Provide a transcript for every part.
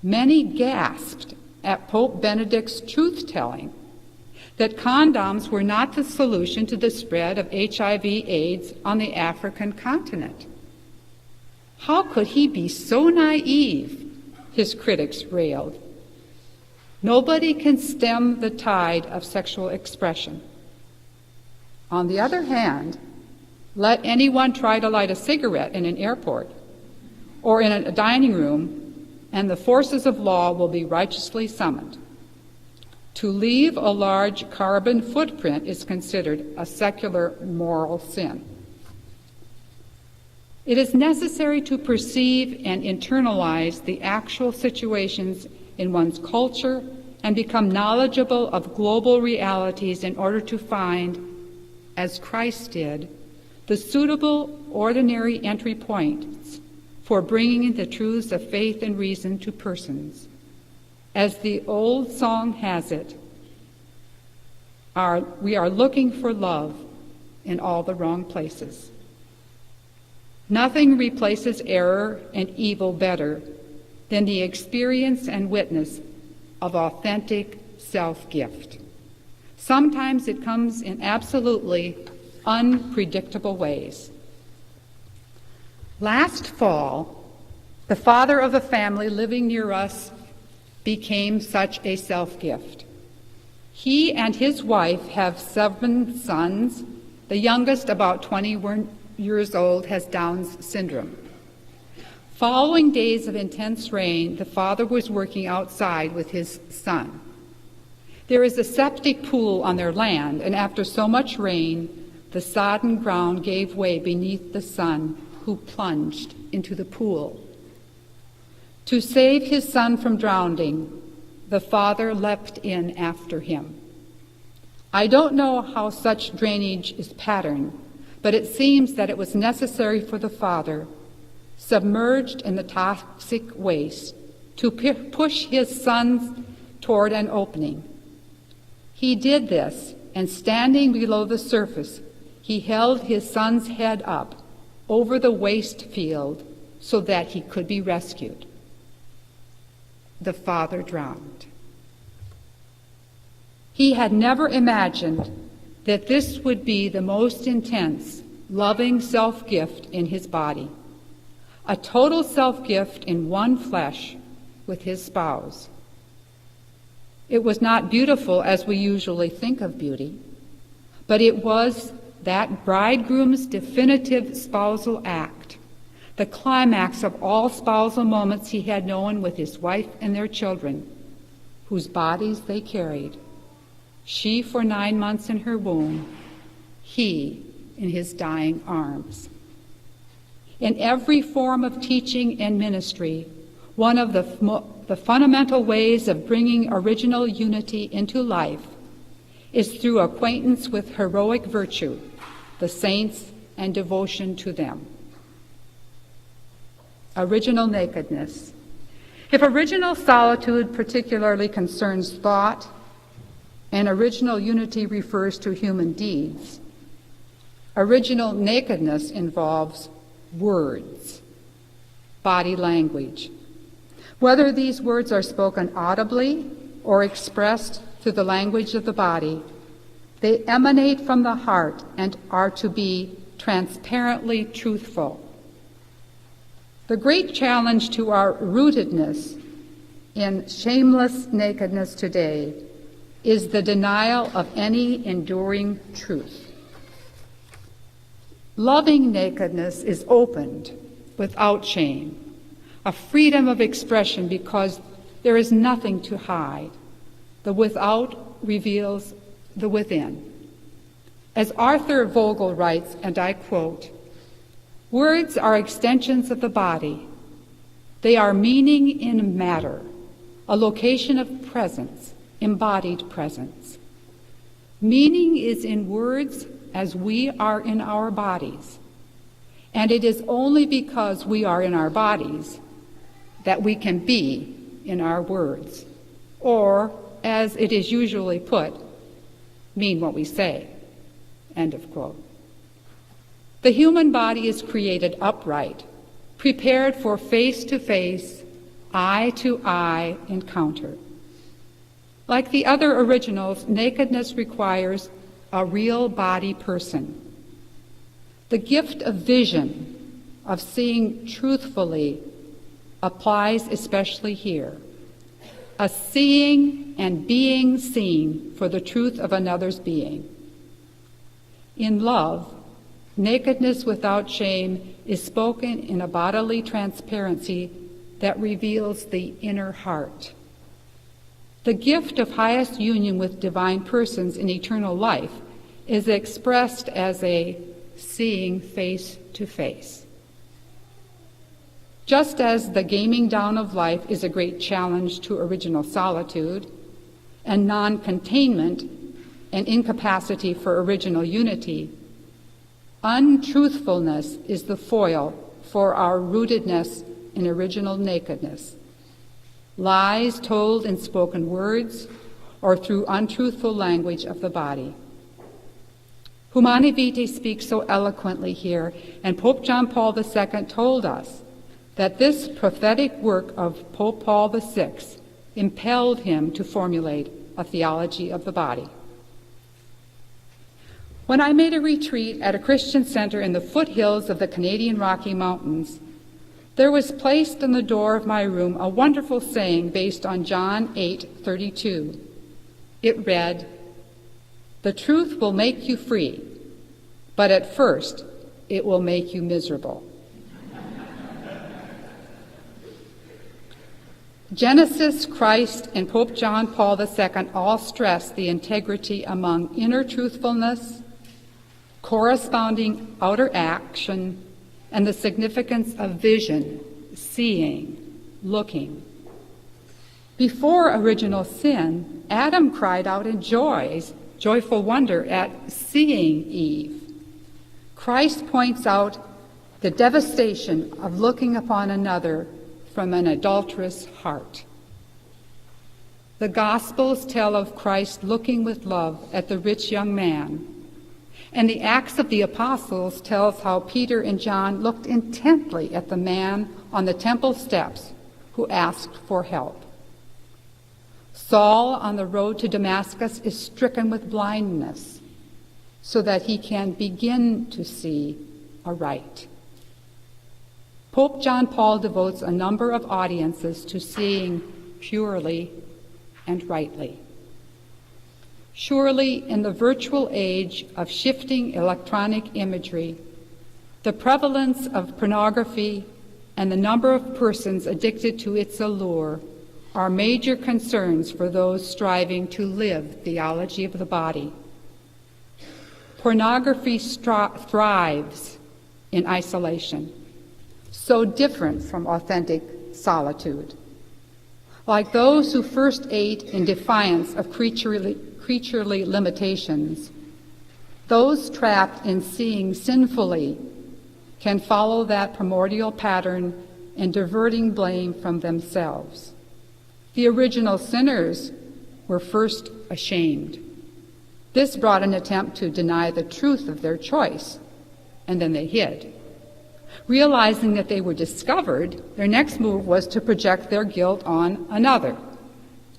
Many gasped at Pope Benedict's truth-telling that condoms were not the solution to the spread of HIV/AIDS on the African continent. How could he be so naive? His critics railed. Nobody can stem the tide of sexual expression. On the other hand, let anyone try to light a cigarette in an airport or in a dining room, and the forces of law will be righteously summoned. To leave a large carbon footprint is considered a secular moral sin. It is necessary to perceive and internalize the actual situations in one's culture and become knowledgeable of global realities in order to find, as Christ did, the suitable ordinary entry points for bringing the truths of faith and reason to persons. As the old song has it, we are looking for love in all the wrong places. Nothing replaces error and evil better than the experience and witness of authentic self-gift. Sometimes it comes in absolutely unpredictable ways. Last fall, the father of a family living near us became such a self-gift. He and his wife have 7 sons. The youngest, about 20 years old, has Down's syndrome. Following days of intense rain, the father was working outside with his son. There is a septic pool on their land, and after so much rain, the sodden ground gave way beneath the son, who plunged into the pool. To save his son from drowning, the father leapt in after him. I don't know how such drainage is patterned, but it seems that it was necessary for the father, submerged in the toxic waste, to push his son toward an opening. He did this, and standing below the surface, he held his son's head up over the waste field so that he could be rescued. The father drowned. He had never imagined that this would be the most intense, loving self-gift in his body, a total self-gift in one flesh with his spouse. It was not beautiful as we usually think of beauty, but it was that bridegroom's definitive spousal act, the climax of all spousal moments he had known with his wife and their children, whose bodies they carried, she for 9 months in her womb, he in his dying arms. In every form of teaching and ministry, one of the fundamental ways of bringing original unity into life is through acquaintance with heroic virtue, the saints, and devotion to them. Original nakedness. If original solitude particularly concerns thought, and original unity refers to human deeds, original nakedness involves words, body language. Whether these words are spoken audibly or expressed through the language of the body, they emanate from the heart and are to be transparently truthful. The great challenge to our rootedness in shameless nakedness today is the denial of any enduring truth. Loving nakedness is opened without shame, a freedom of expression because there is nothing to hide. The without reveals the within. As Arthur Vogel writes, and I quote, "Words are extensions of the body. They are meaning in matter, a location of presence, embodied presence. Meaning is in words as we are in our bodies, and it is only because we are in our bodies that we can be in our words, or, as it is usually put, mean what we say." End of quote. The human body is created upright, prepared for face-to-face, eye-to-eye encounter. Like the other originals, nakedness requires a real body person. The gift of vision, of seeing truthfully, applies especially here. A seeing and being seen for the truth of another's being. In love, nakedness without shame is spoken in a bodily transparency that reveals the inner heart. The gift of highest union with divine persons in eternal life is expressed as a seeing face to face. Just as the gaming down of life is a great challenge to original solitude, and non-containment and incapacity for original unity, untruthfulness is the foil for our rootedness in original nakedness. Lies told in spoken words or through untruthful language of the body. Humani Vitae speaks so eloquently here, and Pope John Paul II told us that this prophetic work of Pope Paul VI impelled him to formulate a theology of the body. When I made a retreat at a Christian center in the foothills of the Canadian Rocky Mountains, there was placed on the door of my room a wonderful saying based on John 8:32. It read, "The truth will make you free, but at first it will make you miserable." Genesis, Christ, and Pope John Paul II all stress the integrity among inner truthfulness, corresponding outer action, and the significance of vision, seeing, looking. Before original sin, Adam cried out in joyful wonder at seeing Eve. Christ points out the devastation of looking upon another from an adulterous heart. The Gospels tell of Christ looking with love at the rich young man, and the Acts of the Apostles tells how Peter and John looked intently at the man on the temple steps who asked for help. Saul on the road to Damascus is stricken with blindness so that he can begin to see aright. Pope John Paul devotes a number of audiences to seeing purely and rightly. Surely, in the virtual age of shifting electronic imagery, the prevalence of pornography and the number of persons addicted to its allure are major concerns for those striving to live theology of the body. Pornography thrives in isolation, so different from authentic solitude. Like those who first ate in defiance of creaturely limitations, those trapped in seeing sinfully can follow that primordial pattern in diverting blame from themselves. The original sinners were first ashamed. This brought an attempt to deny the truth of their choice, and then they hid. Realizing that they were discovered, their next move was to project their guilt on another,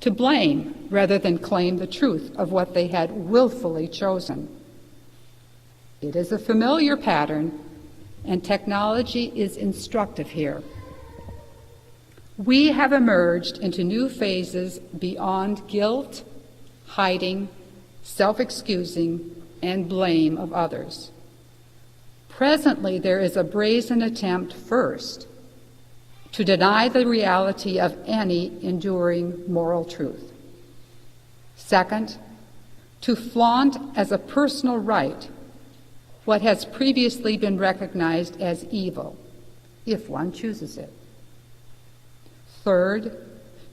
to blame rather than claim the truth of what they had willfully chosen. It is a familiar pattern, and technology is instructive here. We have emerged into new phases beyond guilt, hiding, self-excusing, and blame of others. Presently, there is a brazen attempt first to deny the reality of any enduring moral truth. Second, to flaunt as a personal right what has previously been recognized as evil, if one chooses it. Third,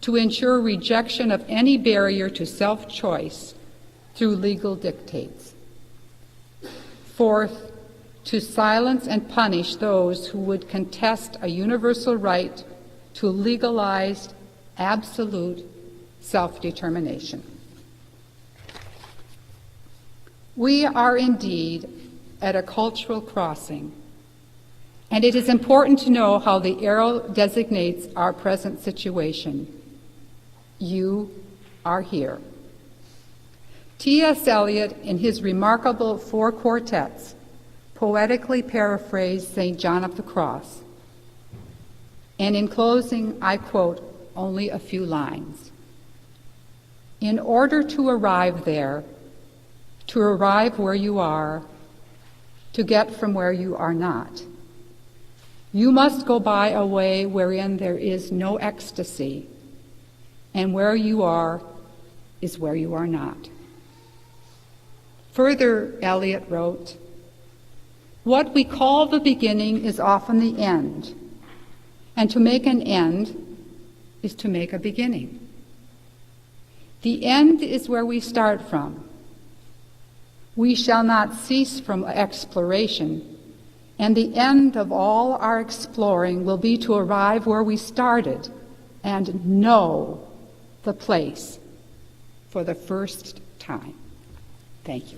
to ensure rejection of any barrier to self-choice through legal dictates. Fourth, to silence and punish those who would contest a universal right to legalized, absolute self-determination. We are indeed at a cultural crossing, And it is important to know how the arrow designates our present situation. You are here. T.S. Eliot, in his remarkable 4 quartets, poetically paraphrased St. John of the Cross. And in closing, I quote only a few lines. In order to arrive there, to arrive where you are, to get from where you are not, you must go by a way wherein there is no ecstasy, and where you are is where you are not. Further, Eliot wrote, what we call the beginning is often the end, and to make an end is to make a beginning. The end is where we start from. We shall not cease from exploration, and the end of all our exploring will be to arrive where we started and know the place for the first time. Thank you.